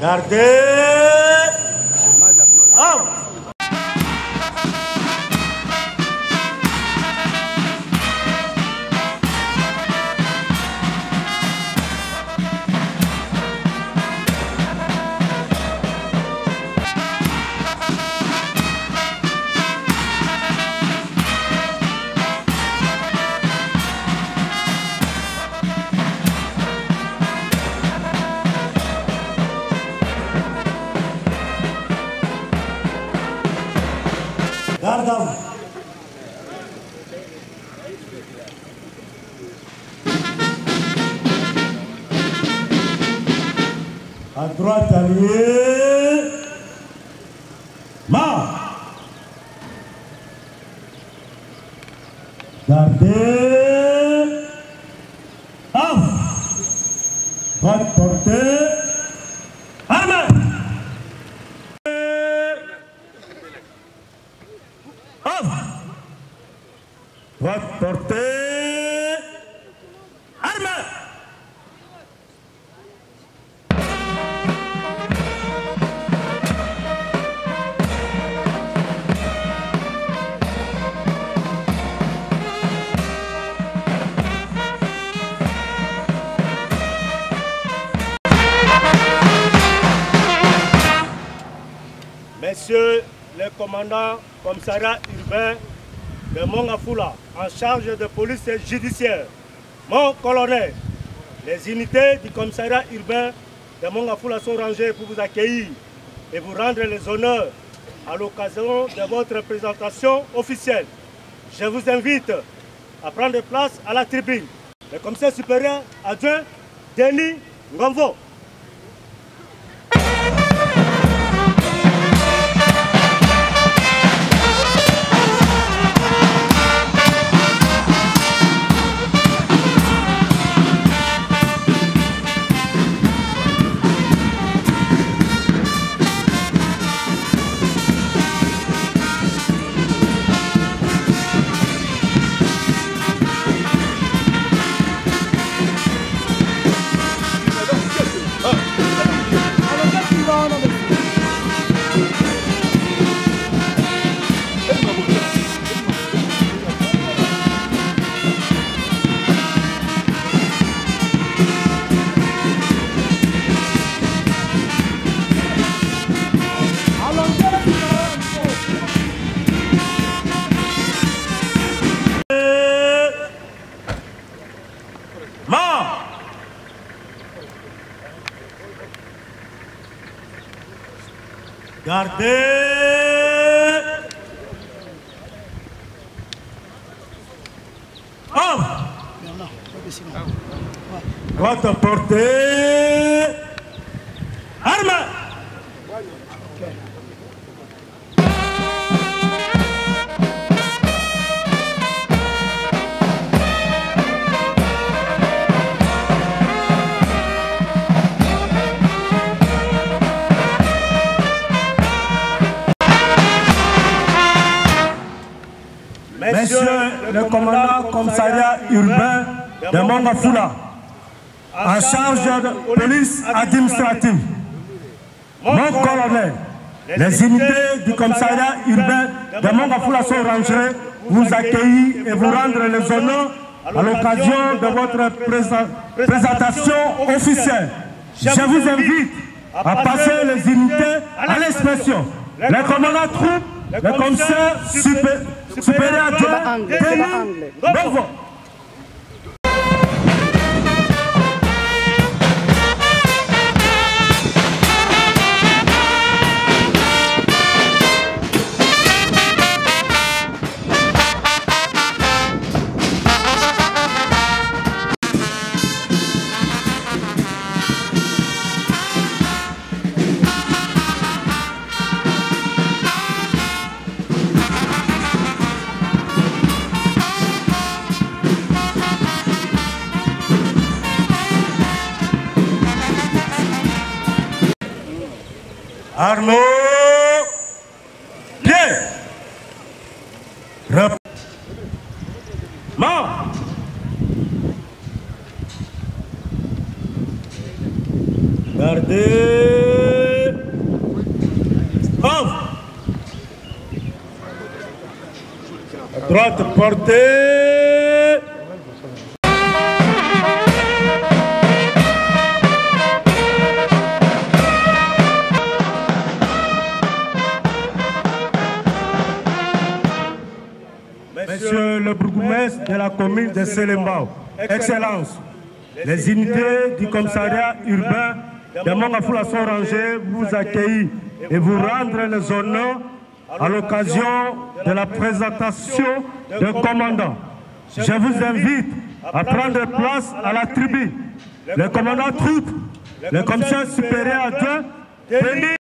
Gardez. Homme. Garde à vous. À droite, allié. Mort. Gardez. Off. Droite portée. Armée. Droite portée, armée. Messieurs les commandants commissariat urbain de Mongafula, en charge de police judiciaire, mon colonel, les unités du commissariat urbain de Mongafula sont rangées pour vous accueillir et vous rendre les honneurs à l'occasion de votre présentation officielle. Je vous invite à prendre place à la tribune. Le commissaire supérieur adjoint Denis Ngomvo. Gardez. Homme. Droite portée. Arme. Messieurs le commandant commissariat urbain de Mongafula, en charge de police administrative, mon colonel, les unités du commissariat urbain de Mongafula sont rangées, vous accueillir et vous rendre les honneurs à l'occasion de votre présentation officielle. Je vous invite à passer les unités à l'expression. Les commandants troupes, le commissaire supérieur adjoint, Denis Ngomvo. Arnaud. Pied. Main. Gardez. Hop. À droite, portez. Monsieur le bourgmestre de la commune de Selembao, Excellence, les unités du commissariat urbain de Mongafula sont rangées, vous accueillir et vous rendre les honneurs à l'occasion de la présentation d'un commandant. Je vous invite à prendre place à la tribune. Le commandant troupe, le commissaire supérieur adjoint, Denis.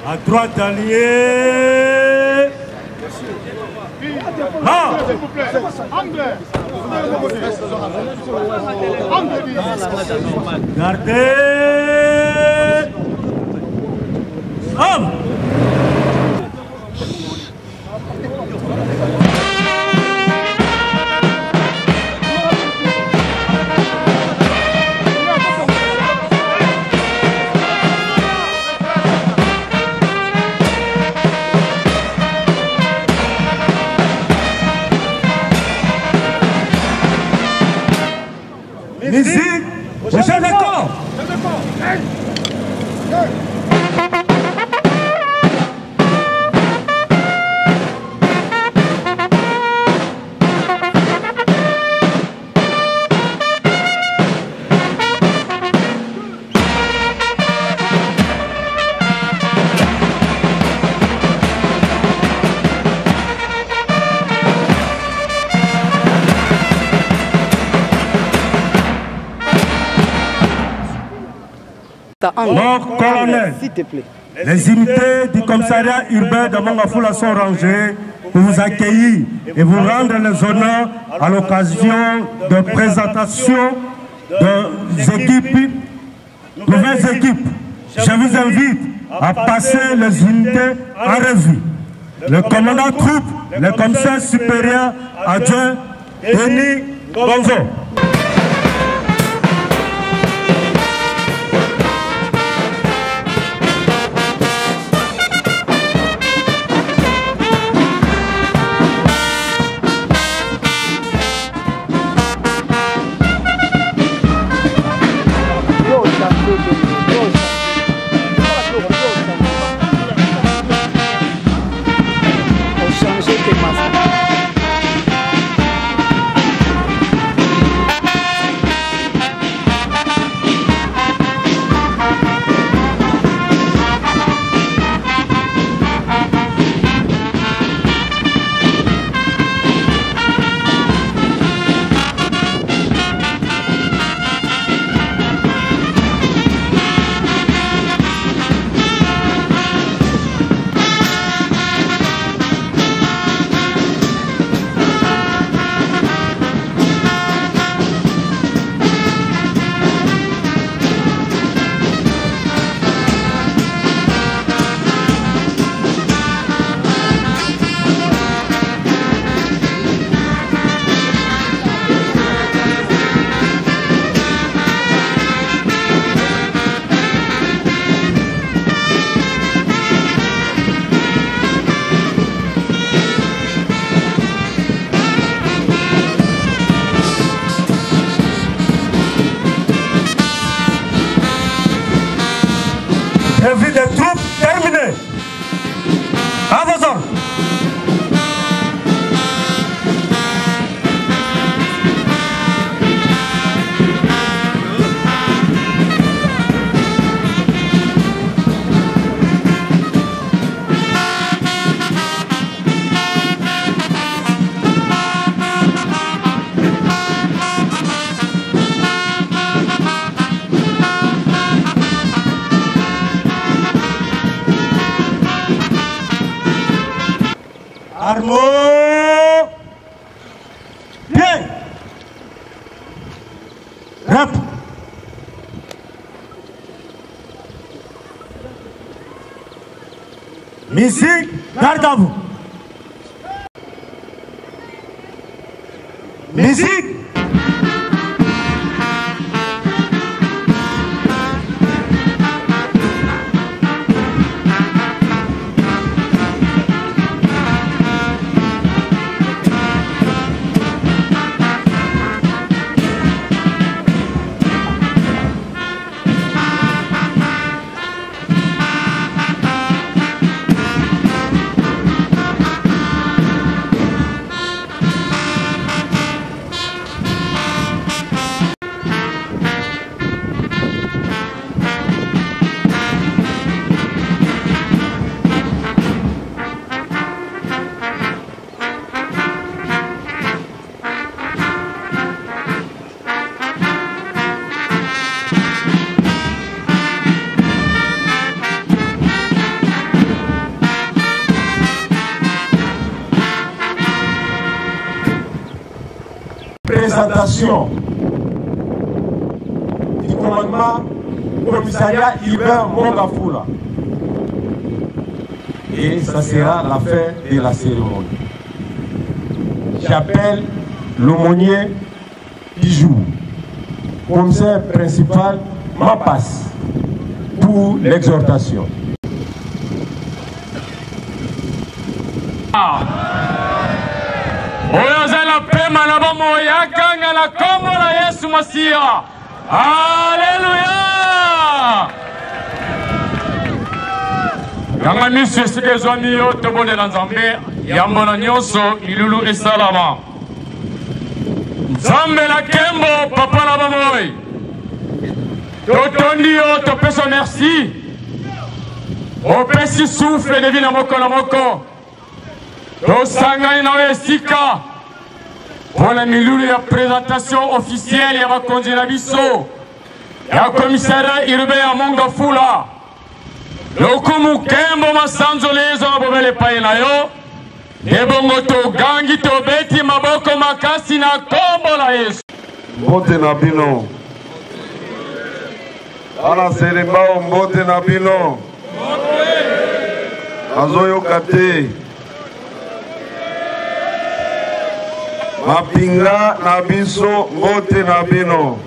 À droite allié, Non. Gardez. Homme. Musique, au chef de corps. Mon colonel, s'il te plaît. Les unités du commissariat urbain de Mangafula sont rangées pour vous accueillir et vous rendre les honneurs à l'occasion de présentation des équipes, nouvelles équipes. Je vous invite à passer les unités en revue. Le commandant troupe, le commissaire supérieur adjoint Denis Gonzo. Revue des troupes terminée. À vos ordres. Armo, pied, rap, musique, garde à vous, musique. présentation du commandement commissariat urbain Mongafula. Et ça sera la fin de la cérémonie. J'appelle l'aumônier du jour, commissaire principal Mapas, pour l'exhortation. Alléluia. Yanga misu esike zwami yo tobole na Nzambe yambo na nyonso ilulu esalama. Nzambe na kembo papa na bamoy. Totondi yo topesa merci. Opesi souffle de vie na moko na moko. Tosanga na esika. Pour la milulu ya présentation officielle ya bakonzi na biso ya commissariat urbain ya Mongafula. Lokumu kembo masanzo lezo mabobele paye na yo. Ebongo to gangi to beti maboko makasi na kombo la Yesu. Mbote na bino. Ala Selembao mbote na bino. Azoyo kate. Mapinga na biso mbote na bino.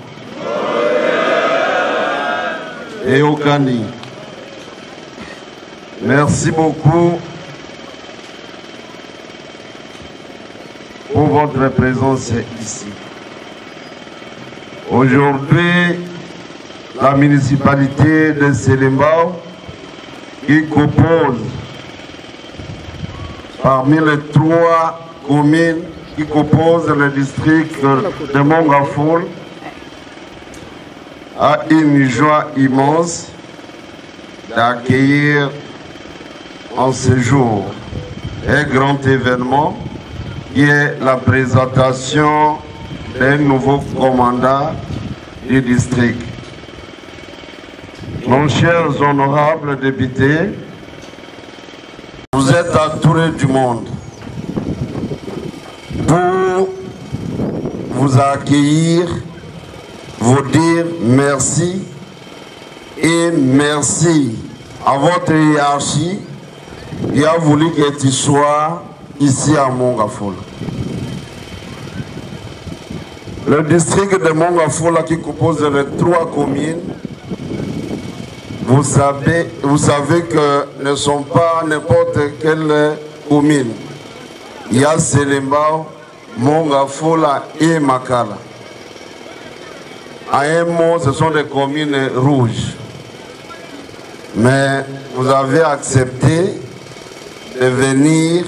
Eokani. Merci beaucoup pour votre présence ici. Aujourd'hui, la municipalité de Selembao qui compose parmi les 3 communes qui composent le district de Mongafula a une joie immense d'accueillir en ce jour un grand événement qui est la présentation d'un nouveau commandant du district. Mes chers honorables députés, vous êtes entourés du monde pour vous accueillir, vous dire merci et merci à votre hiérarchie qui a voulu que tu sois ici à Mongafula. Le district de Mongafula qui compose les 3 communes, vous savez que ne sont pas n'importe quelle commune. Il y a Selembao, Mongafula et Makala. À un mot, ce sont des communes rouges. Mais vous avez accepté de venir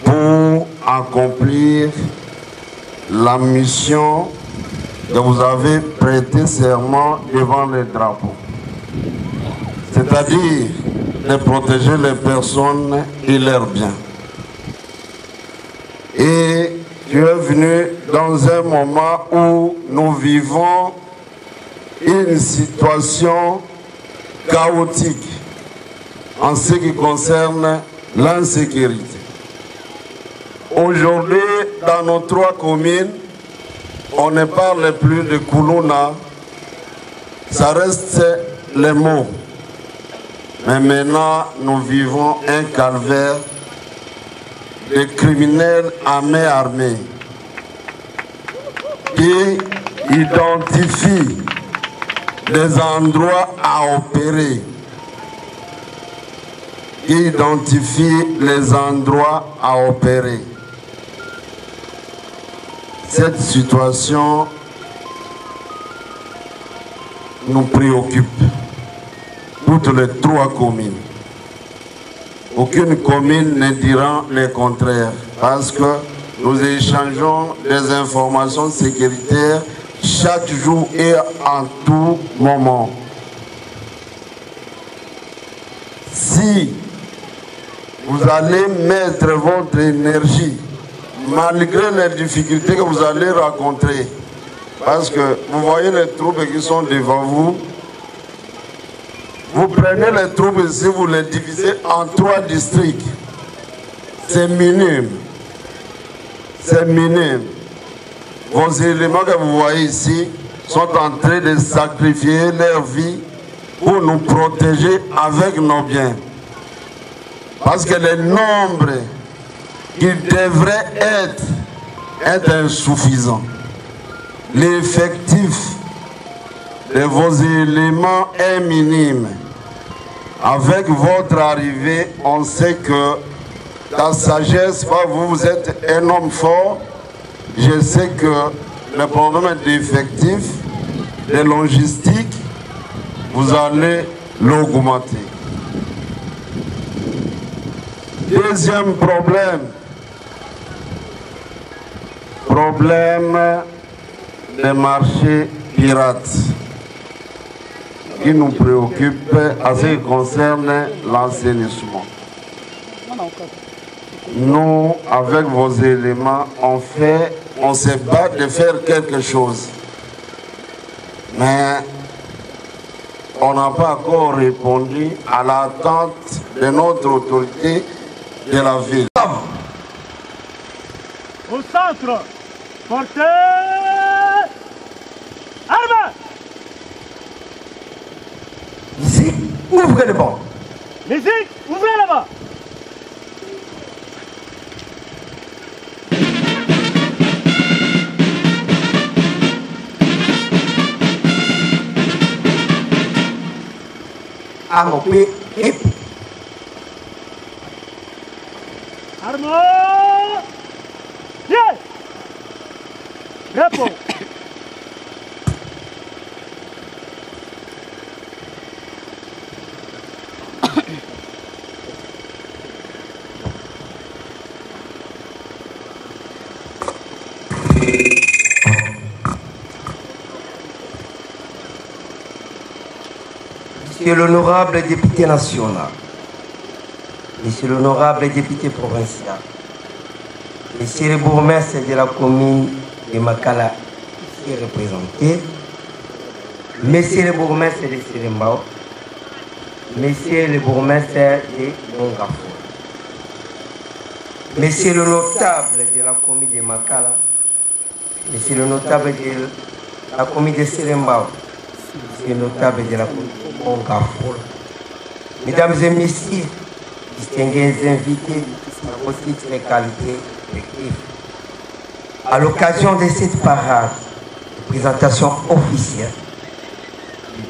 pour accomplir la mission que vous avez prêté serment devant les drapeaux. C'est-à-dire de protéger les personnes et leurs biens. Et tu es venu dans un moment où nous vivons une situation chaotique en ce qui concerne l'insécurité. Aujourd'hui, dans nos 3 communes, on ne parle plus de Koulouna, ça reste les mots. Mais maintenant, nous vivons un calvaire de criminels à main armée qui identifient des endroits à opérer, qui identifient les endroits à opérer. Cette situation nous préoccupe, toutes les 3 communes. Aucune commune ne dira le contraire, parce que nous échangeons des informations sécuritaires chaque jour et en tout moment. Si vous allez mettre votre énergie, malgré les difficultés que vous allez rencontrer, parce que vous voyez les troupes qui sont devant vous, vous prenez les troupes ici, vous les divisez en 3 districts. C'est minime. C'est minime. vos éléments que vous voyez ici sont en train de sacrifier leur vie pour nous protéger avec nos biens. Parce que le nombre qui devrait être est insuffisant. L'effectif de vos éléments est minime. Avec votre arrivée, on sait que la sagesse, vous êtes un homme fort. Je sais que le problème d'effectif, de logistique, vous allez l'augmenter. Deuxième problème des marchés pirates qui nous préoccupe à ce qui concerne l'assainissement. Nous, avec vos éléments, on se bat de faire quelque chose. Mais on n'a pas encore répondu à l'attente de notre autorité de la ville. Au centre, portez armes. Ici, ouvrez le banc. Musique, ouvrez là-bas. Armes et Armes. Bien. Repos. Monsieur l'honorable député national, Monsieur l'honorable député provincial, Monsieur le bourgmestre de la commune de Makala, ici représenté, Monsieur le bourgmestre de Selembao, Monsieur le bourgmestre de Mongafo, Monsieur le notable de la commune de Makala, Monsieur le notable de la commune de Selembao, Monsieur le notable de la commune de Mongafo, Mesdames et Messieurs, distingués invités à vos titres et qualités respectives. À l'occasion de cette parade de présentation officielle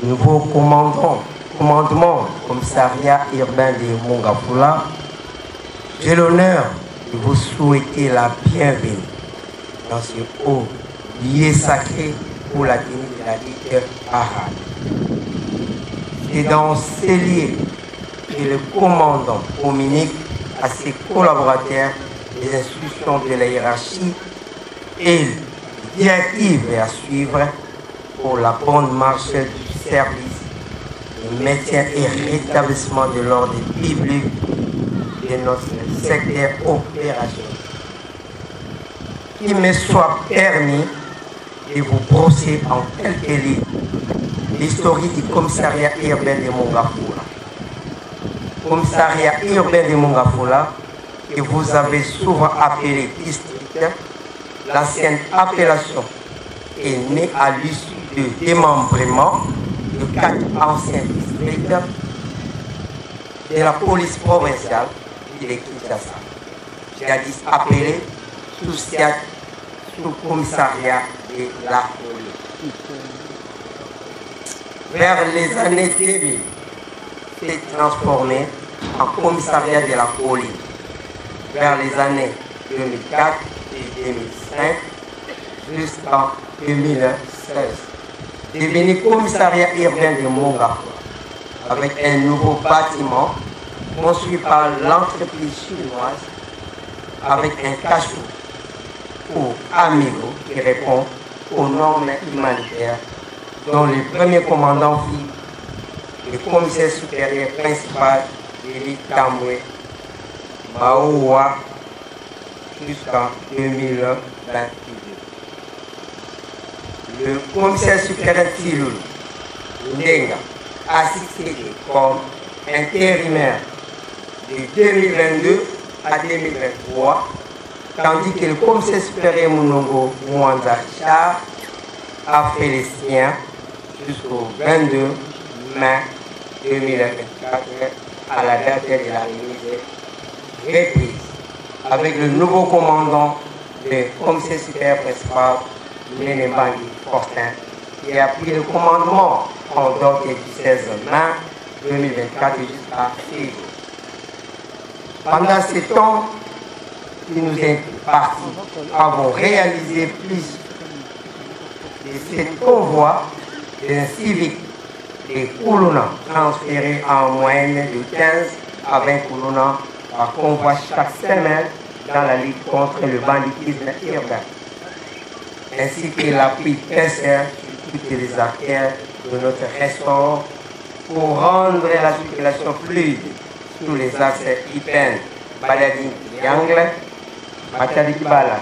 du nouveau commandement commissariat urbain de Mongafula, j'ai l'honneur de vous souhaiter la bienvenue dans ce haut lieu sacré pour la tenue de la dite parade. C'est dans ces lieux que le commandant communique à ses collaborateurs les instructions de la hiérarchie et les directives à suivre pour la bonne marche du service de maintien et rétablissement de l'ordre public de notre secteur opérationnel. Qu'il me soit permis de vous brosser en quelques lignes l'historique du commissariat urbain de Mongafula. Commissariat urbain de Mongafula, que vous avez souvent appelé district, l'ancienne appellation est née à l'issue du démembrement de 4 anciens districts de la police provinciale de Kinshasa, jadis appelé sous-commissariat de la police. Vers les années 2000, s'est transformé en commissariat de la police. Vers les années 2004 et 2005 jusqu'en 2016. Devenu commissariat urbain de Mongafula avec un nouveau bâtiment construit par l'entreprise chinoise avec un cachot ou Amigo qui répond aux normes humanitaires dont le premier commandant fut le commissaire supérieur principal de l'Itamboué, Maoua, jusqu'en 2022. Le commissaire supérieur Tiloul Ndenga a succédé comme intérimaire de 2022 à 2023 tandis que le commissaire supérieur Mounongo Mwanda Char a fait les siens jusqu'au 22 mai 2024 à la date de la remise reprise avec le nouveau commandant du commissaire supérieur principal Nénébangi Fortin qui a pris le commandement en date du 16 mai 2024 jusqu'à février. Pendant ce temps qui nous est parti, nous avons réalisé plus de 7 convois d'un civique de Koulouna transférés en moyenne de 15 à 20 Koulouna par convoi chaque semaine dans la lutte contre le banditisme urbain, ainsi que l'appui PSR sur toutes les artères de notre ressort pour rendre la circulation fluide sur les axes IPN, Badadi Yangle, Matadi Kibala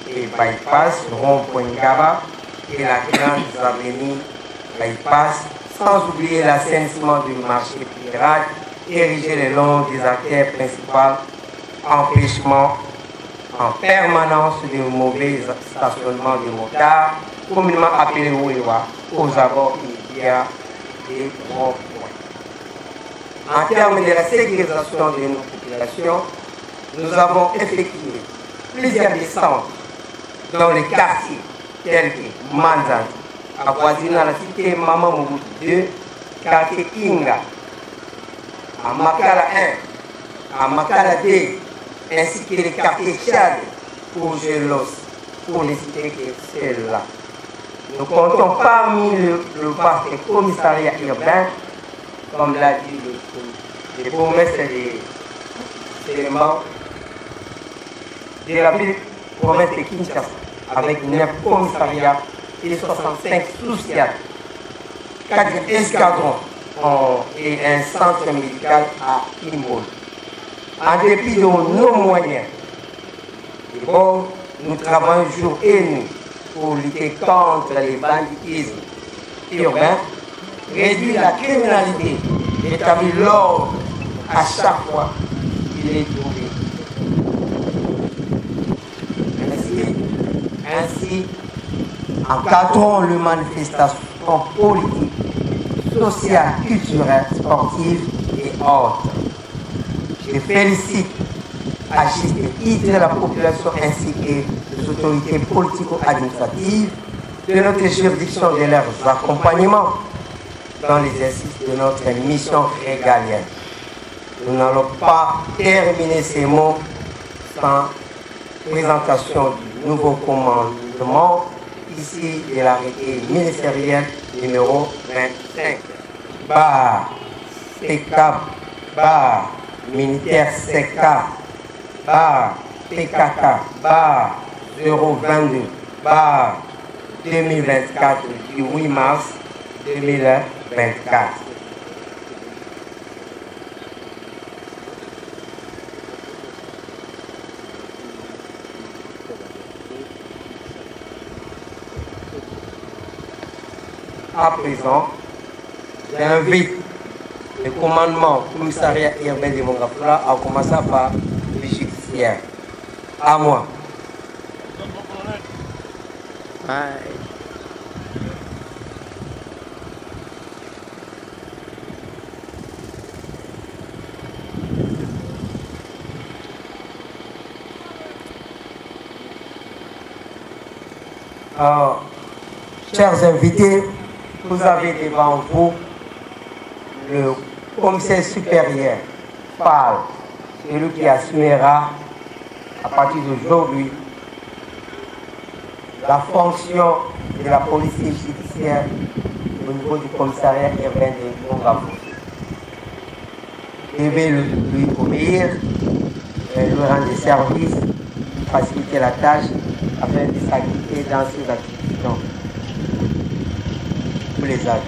et Bypass, Rond-Point Gaba et la grande avenue Bypass, sans oublier l'assainissement du marché pirate érigé le long des artères principales, empêchement en permanence de mauvais stationnement de motards, communément appelé Ouéwa, aux abords immédiats des ronds-points. En termes de la sécurisation de nos populations, nous avons effectué plusieurs descentes dans les quartiers tels que Manzan, avoisinant la cité Mamamougou 2, quartier Inga, à Makala 1, à Makala 2, ainsi que les quartiers Tchad ou Gelos, pour ne citer que celle-là. Nous comptons parmi le vaste commissariat urbain, comme l'a dit le bourgmestre de Sélémao, de la ville province de Kinshasa, avec 9 commissariats et 65 sous-siades, 4 escadrons et un centre médical à Imol. En dépit de nos moyens, nous travaillons jour et nuit pour lutter contre les banditismes urbains, réduire la criminalité, établir l'ordre à chaque fois qu'il est trouvé. Ainsi, encadrant les manifestations politiques, sociales, culturelles, sportives et autres. Je félicite à juste titre la population ainsi que les autorités politico-administratives de notre juridiction de leurs accompagnements dans l'exercice de notre mission régalienne. Nous n'allons pas terminer ces mots sans présentation du nouveau commandement ici de l'arrêté ministériel numéro 25. Bar, PK, bar, militaire CK, bar, PKK, bar, 022, bar, 2024 du 8 mars 2024. À présent, j'invite le commandement commissariat urbain de Mongafula à commencer par le judiciaire. À moi. Chers invités, vous avez devant vous le commissaire supérieur, Fall, celui qui assumera à partir d'aujourd'hui la fonction de la police judiciaire au niveau du commissariat urbain de Mongafula. Vous devez lui obéir, lui rendre des services, faciliter la tâche afin de s'acquitter dans ses activités. Tous les âges.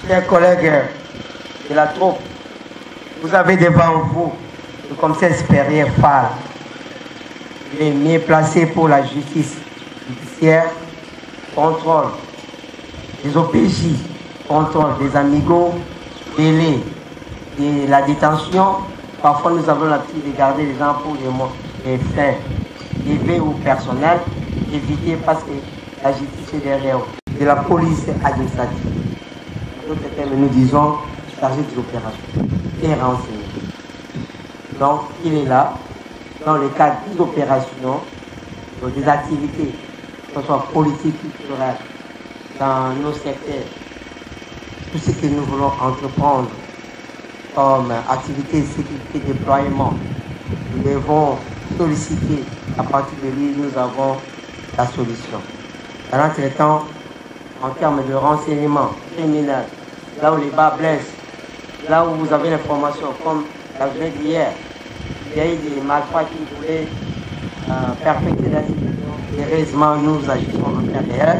Chers collègues de la troupe, vous avez devant vous le commissaire supérieur Fall. Il est mieux placé pour la justice judiciaire, contrôle des OPJ contrôle des amigos, délai de la détention. Parfois, nous avons l'habitude de garder les gens pour les faits privés ou personnels, éviter parce que la justice est derrière eux. De la police administrative. En d'autres termes, nous disons chargé de l'opération et renseigné. Donc, il est là dans le cadre des opérations, des activités, que ce soit politiques, culturelles, dans nos secteurs, tout ce que nous voulons entreprendre comme activité de sécurité déploiement, nous devons solliciter à partir de lui, nous avons la solution. En entre-temps, en termes de renseignement criminel, là où les bas blessent, là où vous avez l'information, comme la journée d'hier, il y a eu des malfrats qui voulaient perpétrer l'institution. Heureusement, nous agissons en intérieur.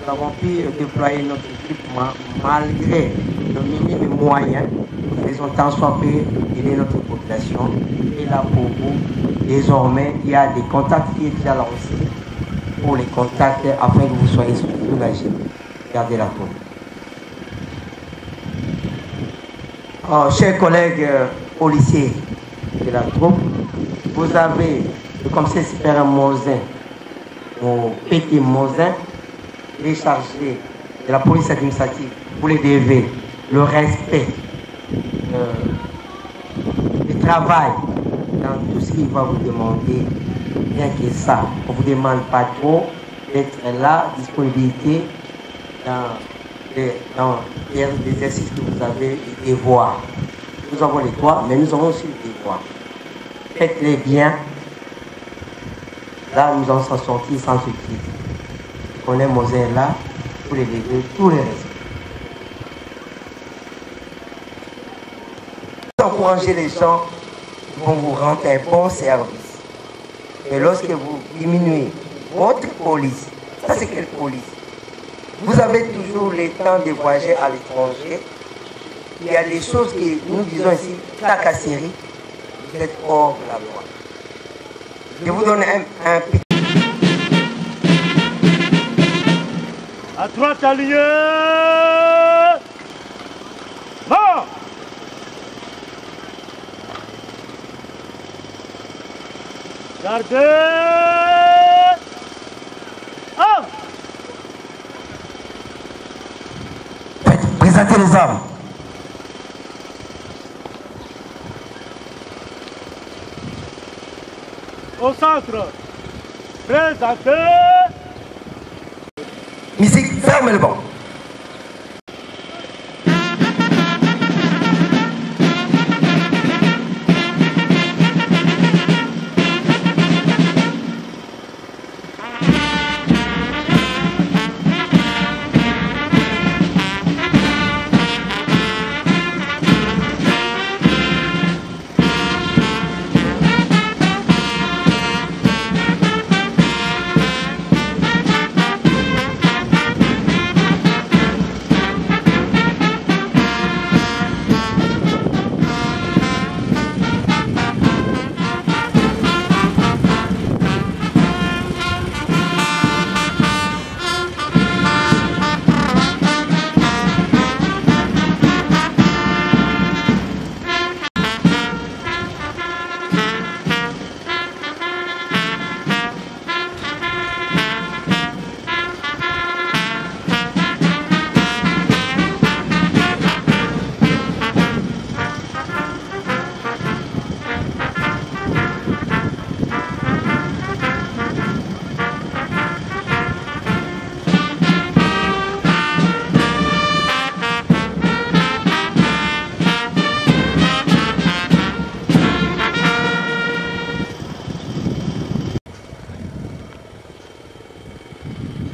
Nous avons pu déployer notre équipement malgré nos minimes moyens. Nous faisons tant soit peu aider notre population. Et là, pour vous, désormais, il y a des contacts qui sont déjà lancés pour les contacts afin que vous soyez soulagés. Gardez la tour. Chers collègues policiers de la troupe, vous avez le commissaire supérieur Mosin, au petit Mosin, les chargés de la police administrative. Vous les devez le respect, le travail dans tout ce qu'il va vous demander. Bien que ça, on ne vous demande pas trop d'être là, disponibilité dans les exercices que vous avez, les devoirs. Nous avons les droits, mais nous avons aussi les devoirs. Faites-les bien. Là, nous allons s'en sortir sans ce qui. On est Mosin là, pour les lever, tous les respects. Encourager les gens qui vont vous rendre un bon service. Et lorsque vous diminuez votre police, ça c'est quelle police? Vous avez toujours le temps de voyager à l'étranger. Il y a des choses que nous disons ici, tracasserie, vous êtes hors de la loi. Je vous donne un petit. À droite alliée. Mort. Gardez. Ah. Présentez les armes. Au centre. Présentez. Musique, ferme le banc.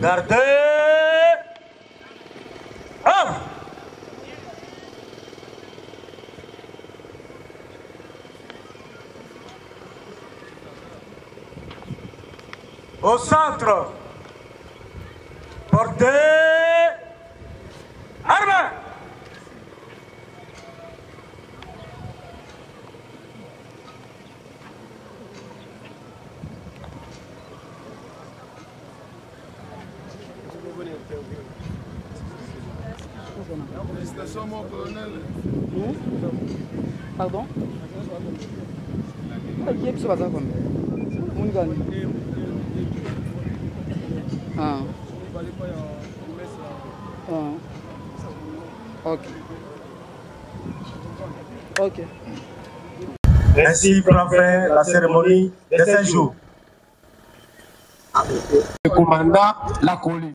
Gardez. Arme. Au centre. Portez. Arme. Félicitations, mon colonel. Pardon? Il y a plus de comme ok. Ok. Ainsi prend fin la cérémonie de 5 jours. Le commandant la colline.